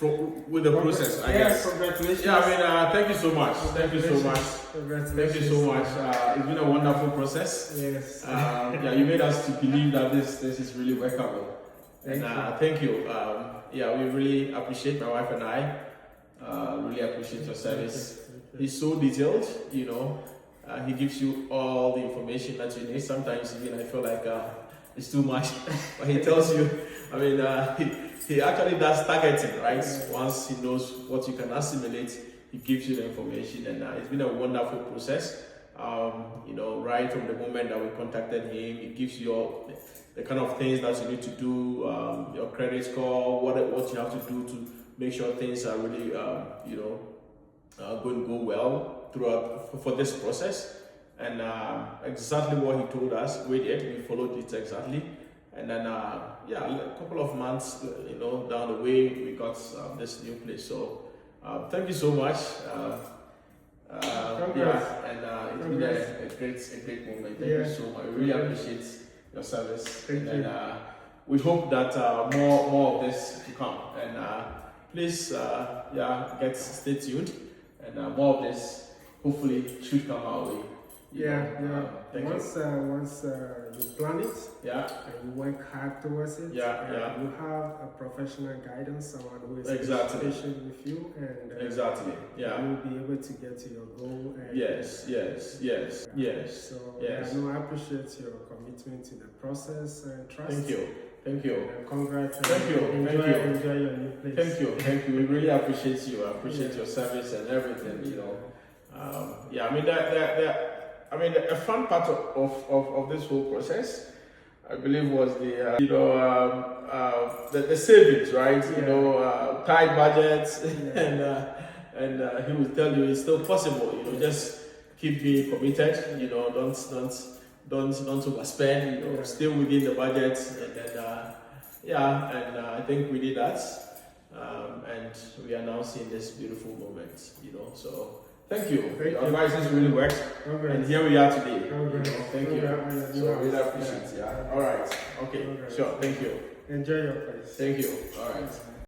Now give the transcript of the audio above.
with the process, I guess. Congratulations. Yeah, I mean, thank you so much. Thank you so much. Congratulations. Thank you so much. It's been a wonderful process. Yes. Yeah, you made us to believe that this is really workable. And thank you. Yeah, we really appreciate, my wife and I, really appreciate your service. He's so detailed, you know. He gives you all the information that you need. Sometimes even I feel like it's too much, but he tells you. I mean, he actually does targeting, right? Once he knows what you can assimilate, he gives you the information, and it's been a wonderful process. You know, right from the moment that we contacted him, he gives you all the kind of things that you need to do, your credit score, what you have to do to make sure things are really, you know, going to go well throughout for this process. And exactly what he told us, we did. We followed it exactly. And then, yeah, a couple of months, you know, down the way, we got this new place. So, thank you so much. Yeah, and it's been a great moment. Thank you so much. We really appreciate your service. Thank you. And we hope that more of this to come. And please, yeah, stay tuned. And more of this, hopefully, should come our way. Once you plan it, and you work hard towards it, you have a professional guidance, someone who is patient with you, and you'll be able to get to your goal. And, yes. So I appreciate your commitment to the process and trust. Thank you. Congrats. Thank you. Enjoy your new place. Thank you. We really appreciate you. I appreciate your service and everything. You know. I mean, the fun part of this whole process, I believe, was the the savings, right? You know, tight budgets, and he will tell you it's still possible. You know, just keep being committed. You know, don't overspend. You know, stay within the budget, and then I think we did that, and we are now seeing this beautiful moment. You know, so. Thank you. Your advice has really worked. And here we are today. You know, thank you. So I really appreciate it. Yeah. All right. Okay. Sure. Thank you. Enjoy your place. Thank you. All right.